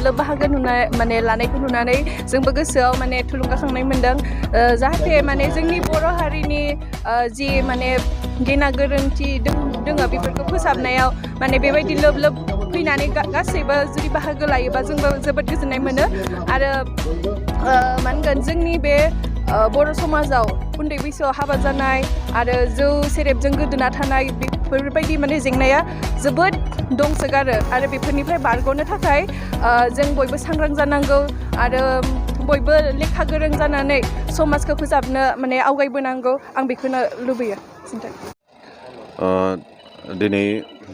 लोब बाहागो नुनाय माने लानायखौ नुनानै जोंबो गोसोआव माने थुलुंगाखांनाय मोनदों जाहाथे माने जोंनि बर' हारिनि जि माने गेना गोरोन्थि दोङो बेफोरखौ फोसाबनायाव माने बेबायदि लोब फैनानै गासैबो जुदि बाहागो लायोबा जोंबो जोबोद गोजोननाय मोनो आरो मा होनगोन जोंनि बे बर' समाजाव उन्दै बैसोआव हाबा जानाय आरो जौ सेरेबजों गोदोना थानाय बेफोरबायदि माने जेंनाया जोबोद दंसोगारो आरो बेफोरनिफ्राय बारग'नो थाखाय जों बयबो सांग्रां जानांगौ आरो बयबो लेखा गोरों जानानै समाजखौ फोसाबनो माने आवगायबोनांगौ आं बेखौनो लुबैयो दिनै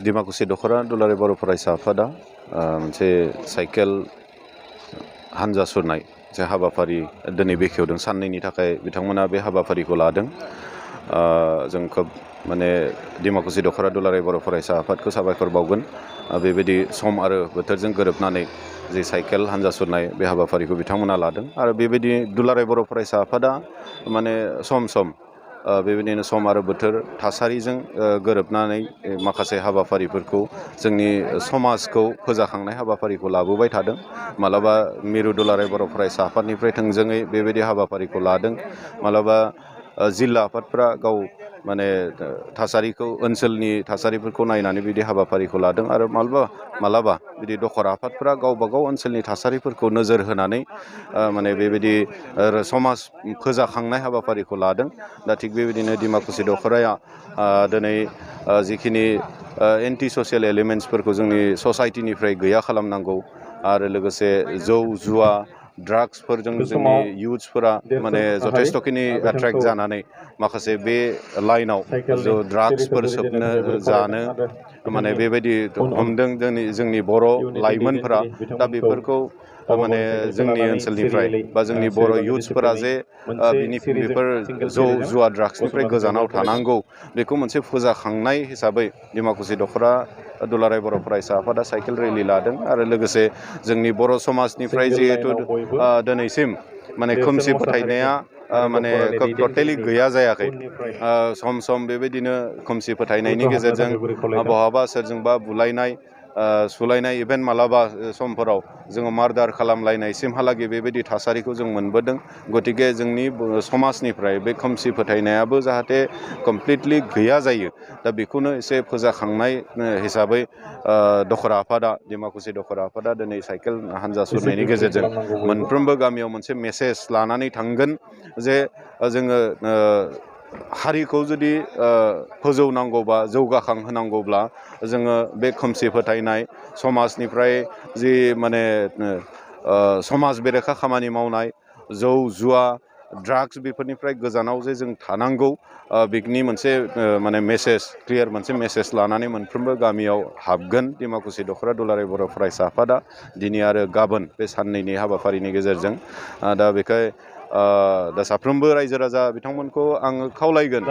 डिमाकुसि दख'रा दुलाराय बर' फरायसा आफादा मोनसे साइकेल हानजा सुरनाय जे हाबाफारि दिनै बेखेवदों साननैनि थाखाय बिथांमोना बे हाबाफारिखौ लादों जों खोब माने डिमाकुसि दख'रा दुलाराय बर' फरायसा आफादखौ साबायखर बावगोन बेबायदि सम आरो बोथोरजों गोरोबनानै जे साइकेल हानजा सुरनाय बे हाबाफारिखौ बिथांमोना लादों आरो बेबायदि दुलाराय बर' फरायसा आफादा माने सम बेबायदिनो सम आरो बोथोर थासारिजों गोरोबनानै माखासे हाबाफारिफोरखौ जोंनि समाजखौ फोजाखांनाय हाबाफारिखौ लाबोबाय थादों मालाबा मिरु दुलाराय बर' फरायसा आफादनिफ्राय थोंजोङै बेबायदि हाबाफारिखौ लादों मालाबा जिल्ला आफादफ्रा गाव माने थासारिखौ ओनसोलनि थासारिफोरखौ नायनानै बिदि हाबाफारिखौ लादों आरो मालाबा बिदि दखरा आफादफ्रा गावबा गाव ओनसोलनि थासारिफोरखौ नोजोर होनानै माने बेबायदि समाज फोजाखांनाय हाबाफारिखौ लादों दा थिग बेबायदिनो डिमाकुसि दख'राया दिनै जिखिनि एन्टि ससियेल एलिमेन्ट्सफोरखौ जोंनि ससाइटिनिफ्राय गैया खालामनांगौ आरो लोगोसे जौ जुवा ड्राग्सफोरजों जोंनि इयुथ्सफोरा माने जथेस्थ'खिनि एट्रेक्ट जानानै माखासे बे लाइनाव ड्राग्सफोर सोबनो जानो माने बेबायदि हमदों जोंनि बर' लाइमोनफोरा दा बेफोरखौ माने जोंनि ओनसोलनिफ्राय बा जोंनि बर' इयुथ्सफोरा जे बेफोर जौ जुवा ड्राग्सनिफ्राय गोजानाव थानांगौ बेखौ मोनसे फोजाखांनाय हिसाबै डिमाकुसि दख'रा दुलाराय बर' फरायसा आफादा साइकेल रेलि लादों आरो लोगोसे जोंनि बर' समाजनिफ्राय जिहेथु दिनैसिम माने खोमसि फोथायनाया माने टटेलि गैया जायाखै सम बेबायदिनो खोमसि फोथायनायनि गेजेरजों बहाबा सोरजोंबा बुलायनाय सुलायनाय इभेन्ट मालाबा समफोराव जोङो मार्डार खालामलायनायसिमहालागै बेबायदि थासारिखौ जों मोनबोदों गतिके जोंनि समाजनिफ्राय बे खोमसि फोथायनायाबो जाहाथे कमप्लिटलि गैया जायो दा बेखौनो एसे फोजाखांनाय हिसाबै दखरा आफादा डिमाकुसि दखरा आफादा दिनै साइकेल हानजा सुरनायनि गेजेरजों मोनफ्रोमबो गामियाव मोनसे मेसेज लानानै थांगोन जे जोङो हारिखौ जुदि फोजौनांगौबा जौगाखांहोनांगौब्ला जोङो बे खोमसि फोथायनाय समाजनिफ्राय जि माने समाज बेरेखा खामानि मावनाय जौ जुवा ड्राग्स बेफोरनिफ्राय गोजानाव जे जों थानांगौ बिनि मोनसे माने मेसेज क्लियार मोनसे मेसेज लानानै मोनफ्रोमबो गामियाव हाबगोन डिमाकुसि दख'रा दुलाराय बर' फरायसा आफादा दिनै आरो गाबोन बे साननैनि हाबाफारिनि गेजेरजों दा बेखाय दा साफ्रोमबो रायजो राजा बिथांमोनखौ आङो खावलायगोन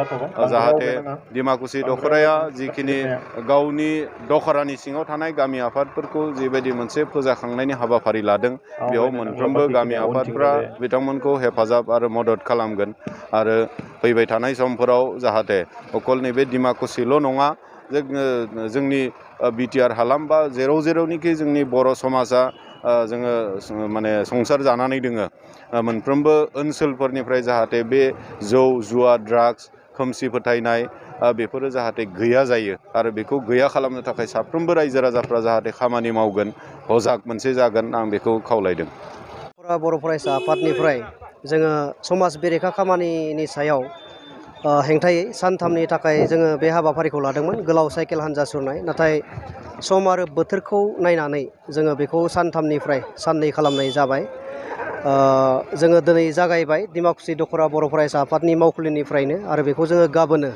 जाहाथे डिमाकुसि दख'राया जिखिनि गावनि दख'रानि सिङाव थानाय गामि आफादफोरखौ जिबायदि मोनसे फोजाखांनायनि हाबाफारि लादों बेयाव मोनफ्रोमबो गामि आफादफ्रा बिथांमोनखौ हेफाजाब आरो मदद खालामगोन आरो फैबाय थानाय समफोराव जाहाथे अकल नैबे डिमाकुसिल' नङा जोंनि बिटिआर हालाम बा जेरावनिखि जोंनि बर' समाजा जोङो माने संसार जानानै दोङो मोनफ्रोमबो ओनसोलफोरनिफ्राय जाहाथे बे जौ जुवा ड्राग्स खोमसि फोथायनाय बेफोरो जाहाथे गैया जायो आरो बेखौ गैया खालामनो थाखाय साफ्रोमबो रायजो राजाफ्रा जाहाथे खामानि मावगोन हजाग मोनसे जागोन आं बेखौ खावलायदों बर' फरायसा आफादनिफ्राय जोङो समाज बेरेखा खामानिनि सायाव हेंथायै सानथामनि थाखाय जोङो बे हाबाफारिखौ लादोंमोन गोलाव साइकेल हानजा सुरनाय नाथाय सम आरो बोथोरखौ नायनानै जोङो बेखौ सानथामनिफ्राय साननै खालामनाय जाबाय जोङो दिनै जागायबाय डिमाकुसि दख'रा बर' फरायसा आफादनि मावखुलिनिफ्रायनो आरो बेखौ जोङो गाबोनो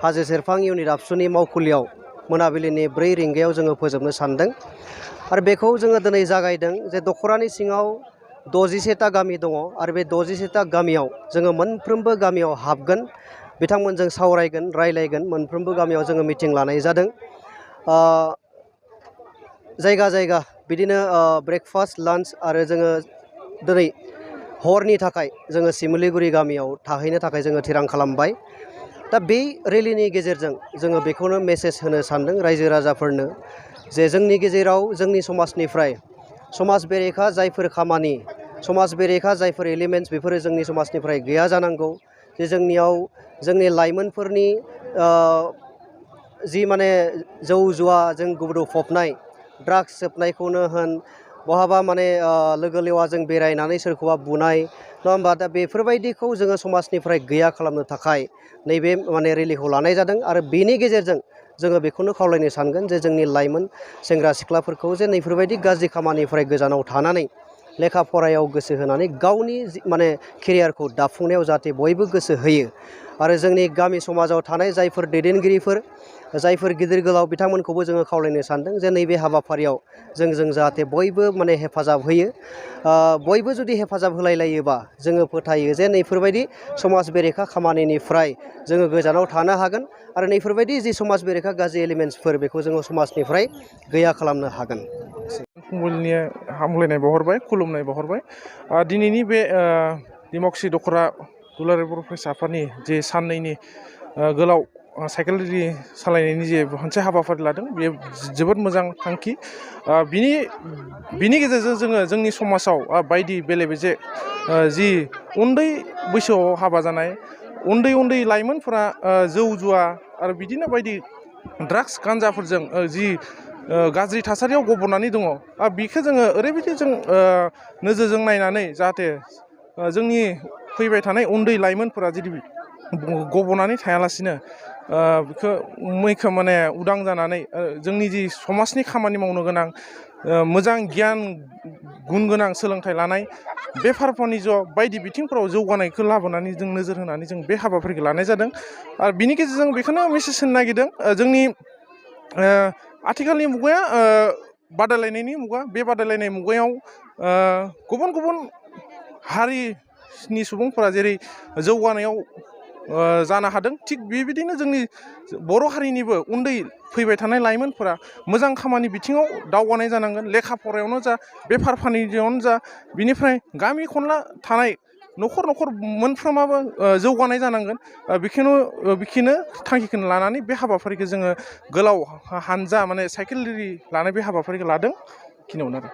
हाजो सेरफां इउनिट आबसुनि मावखुलियाव मोनाबिलिनि 4 रिंगायाव जोङो फोजोबनो सानदों आरो बेखौ जोङो दिनै जागायदों जे दख'रानि सिङाव 67टा गामि दङ आरो बे 67टा गामियाव जोङो मोनफ्रोमबो गामियाव हाबगोन बिथांमोनजों सावरायगोन रायलायगोन मोनफ्रोमबो गामियाव जोङो मिटिं लानाय जादों जायगा जायगा बिदिनो ब्रेकफास्ट लान्च आरो जोङो दिनै हरनि थाखाय जोङो सिमुलिगुरि गामियाव थाहैनो थाखाय जोङो थिरां खालामबाय दा बे रेलिनि गेजेरजों जोङो बेखौनो मेसेज होनो सानदों रायजो राजाफोरनो जे जोंनि गेजेराव जोंनि समाजनिफ्राय समाज बेरेखा जायफोर खामानि समाज बेरेखा जायफोर एलिमेन्ट्स बेफोरो जोंनि समाजनिफ्राय गैया जानांगौ जे जोंनियाव जोंनि लाइमोनफोरनि जि माने जौ जुवाजों गुब्रुफबनाय ड्राग्स सोबनायखौनो होन बहाबा माने लोगो लेवाजों बेरायनानै सोरखौबा बुनाय नङा होमबा दा बेफोरबायदिखौ जोङो समाजनिफ्राय गैया खालामनो थाखाय नैबे माने रेलिखौ लानाय जादों आरो बेनि गेजेरजों जोङो बेखौनो खावलायनो सानगोन जे जोंनि लाइमोन सेंग्रा सिख्लाफोरखौ जे नैफोरबायदि गाज्रि खामानिफ्राय गोजानाव थानानै लेखा फरायाव गोसो होनानै गावनि माने केरियारखौ दाफुंनायाव जाहाथे बयबो गोसो होयो आरो जोंनि गामि समाजाव थानाय जायफोर दैदेनगिरिफोर जायफोर गिदिर गोलाव बिथांमोनखौबो जोङो खावलायनो सानदों जे नैबे हाबाफारियाव जों जाहाथे बयबो माने हेफाजाब होयो बयबो जुदि हेफाजाब होलायलायोबा जोङो फोथायो जे नैफोरबायदि समाज बेरेखा खामानिनिफ्राय जोङो गोजानाव थानो हागोन आरो नैफोरबायदि जि समाज बेरेखा गाज्रि एलिमेन्ट्सफोर बेखौ जोङो समाजनिफ्राय गैया खालामनो हागोन। फुंबिलिनि हामलायनाय बावहरबाय खुलुमनाय बावहरबाय दिनैनि बे दिमाकुसि दख'रा दुलाराय बर' फरायसा आफादनि जे साननैनि गोलाव साइकेल रेलि सालायनायनि जे मोनसे हाबाफारि लादों बेयो जोबोद मोजां थांखि बिनि गेजेरजों जोङो जोंनि समाजाव बायदि बेले बेजे जि उन्दै बैसोआव हाबा जानाय उन्दै लाइमोनफोरा जौ जुवा आरो बिदिनो बायदि ड्राग्स गान्जाफोरजों जि गाज्रि थासारियाव गब'नानै दङ बेखौ जोङो ओरैबायदि जों नोजोरजों नायनानै जाहाथे जोंनि फैबाय थानाय उन्दै लाइमोनफोरा जुदि गब'नानै थायालासिनो बेखौ मैखोम माने उदां जानानै जोंनि जि समाजनि खामानि मावनो गोनां मोजां गियान गुन गोनां सोलोंथाइ लानाय बेफार फानिज्य बायदि बिथिंफोराव जौगानायखौ लाबोनानै जों नोजोर होनानै जों बे हाबाफारिखौ लानाय जादों आरो बिनि गेजेरजों बेखौनो मेसेज होनो नागिरदों जोंनि आथिखालनि मुगाया बादायलायनायनि मुगा बे बादायलायनाय मुगायाव गुबुन हारिनि सुबुंफोरा जेरै जौगानायाव जानो हादों थिग बेबायदिनो जोंनि बर' हारिनिबो उन्दै फैबाय थानाय लाइमोनफोरा मोजां खामानि बिथिङाव दावगानाय जानांगोन लेखा फरायावनो जा बेफार फानिज्यआवनो जा बिनिफ्राय गामि खनला थानाय न'खर मोनफ्रोमाबो जौगानाय जानांगोन बेखौनो थांखिखौ लानानै बे हाबाफारिखौ जोङो गोलाव हानजा माने साइकेल रेलि लानाय बे हाबाफारिखौ लादों बेखिनियावनो आरो